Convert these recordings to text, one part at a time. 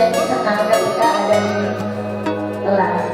jadi senang ketika ada di kelas.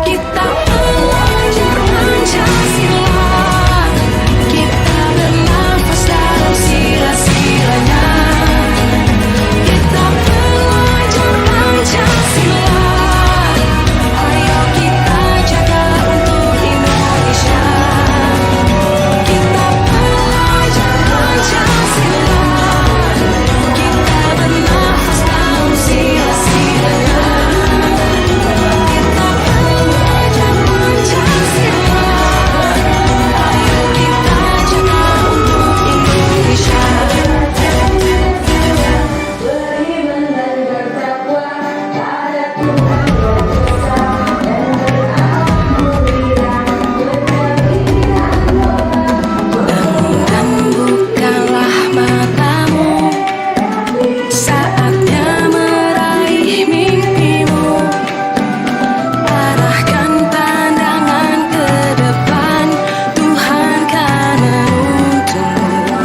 Kita belajar Pancasila, kita bernafas dalam sila-silanya. Kita belajar Pancasila, ayo kita jaga untuk Indonesia. Kita belajar Pancasila, kita bernafas dalam sila-silanya. Kita belajar Pancasila, ayo kita jaga untuk Indonesia. Beriman dan bertakwa pada Tuhan yang Esa dan beralhamdulillah berkeinginan Dan bukanlah matamu, saatnya meraih mimpimu. Arahkan pandangan ke depan, Tuhan kan menuntunmu.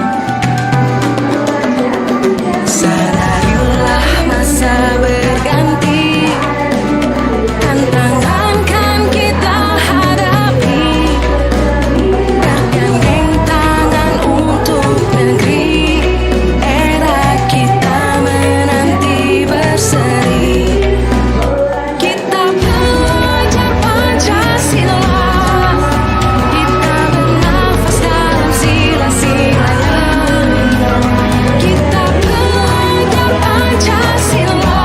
Sadarilah masa berganti, tantangan kan kita hadapi. Bergandeng tangan untuk negeri, era kita menanti berseri. Kita belajar Pancasila, kita bernafas dalam sila-silanya. Kita belajar Pancasila,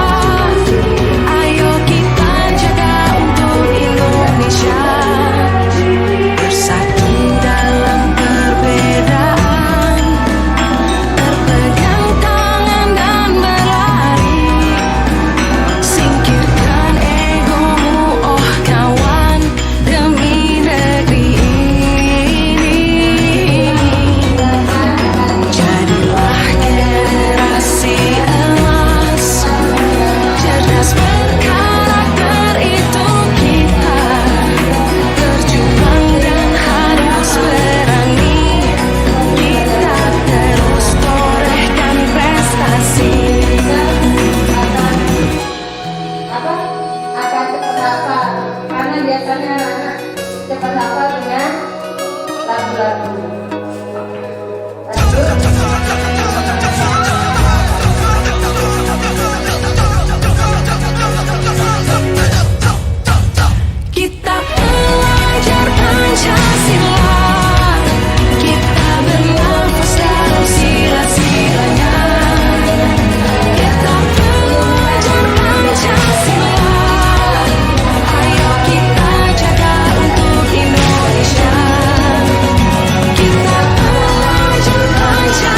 ayo kita jaga untuk Indonesia. Bersatu dalam perbedaan, berpegang tangan dan berlari. Singkirkan egomu, oh kawan, demi negeri ini. Jadilah generasi emas, cerdas berkarakter itu kita. Berjuang dan harus berani, kita terus torehkan prestasi. apa akan cepat hafal karena biasanya anak cepat hafal dengan lagu-lagu. Kita belajar Pancasila, kita bernafas dalam sila-silanya. Kita belajar Pancasila, ayo kita jaga untuk Indonesia. Kita belajar Pancasila.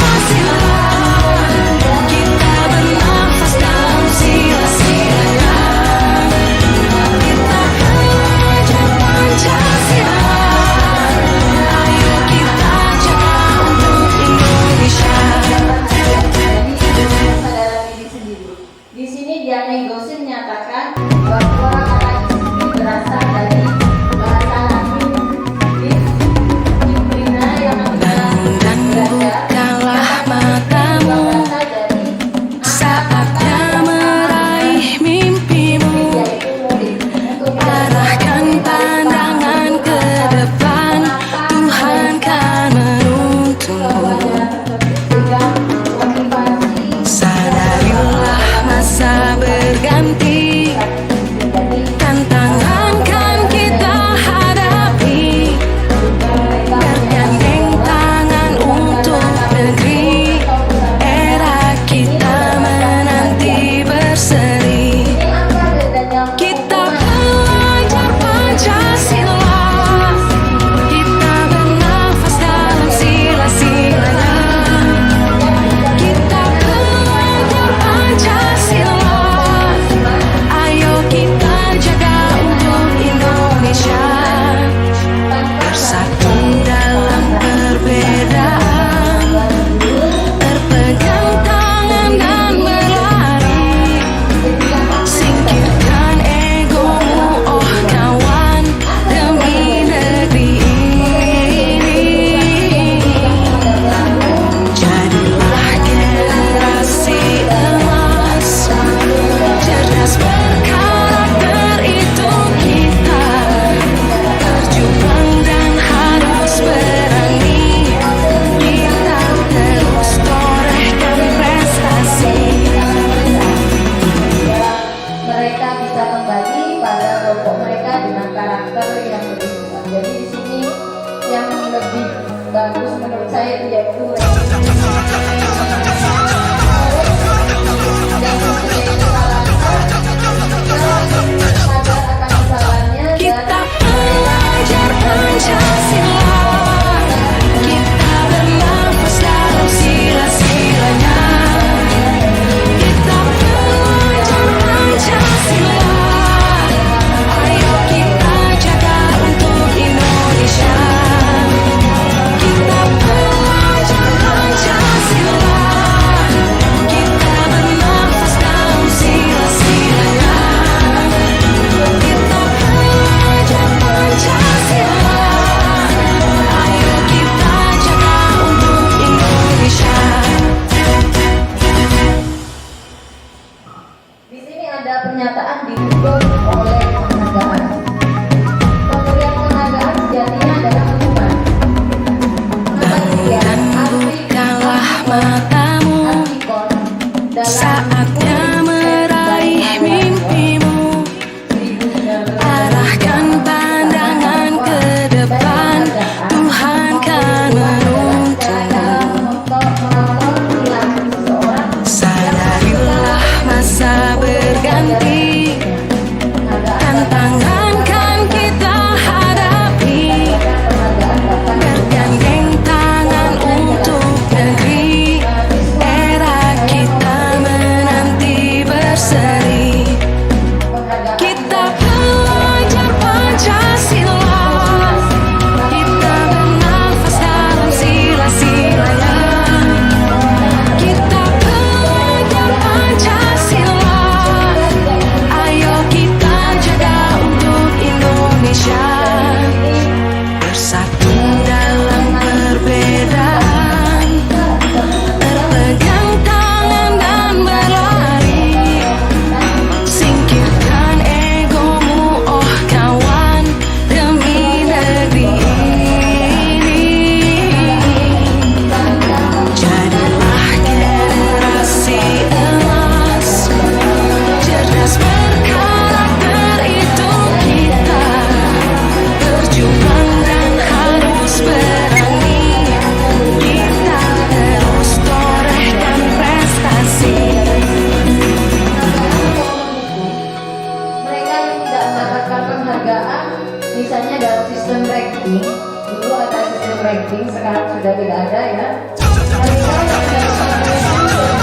kategori yang lebih tua. Jadi di sini yang lebih bagus menurut saya itu yaitu Kita belajar Pancasila, kita bernafas dalam sila-silanya. Kita belajar Pancasila, ayo kita jaga untuk Indonesia. Kita belajar Pancasila, kita bernafas dalam sila-silanya. Kita belajar Pancasila, ayo kita jaga untuk Indonesia. di sini ada pernyataan didukung oleh penghargaan. Pemberian penghargaan sejatinya adalah hukuman. Dan bukalah matamu, saatnya meraih mimpimu. Arahkan pandangan ke depan, Tuhan kan menuntunmu. Sadarilah masa berganti, tantangan kan kita hadapi. Bergandeng tangan untuk negeri, era kita menanti berseri. Kita belajar Pancasila, kita bernafas dalam sila-silanya. Kita belajar Pancasila, ayo kita jaga untuk Indonesia. Bersatu dalam perbedaan, berpegang tangan dan berlari. Singkirkan egomu, oh kawan, demi negeri ini. Jadilah generasi emas, cerdas berkarakter itu kita. Berjuang dan harus berani, kita terus torehkan prestasi. Mereka yang tidak mendapatkan penghargaan, misalnya dalam sistem ranking, dulu ada sistem ranking, sekarang sudah tidak ada ya. Mereka yang mendapatkan penghargaan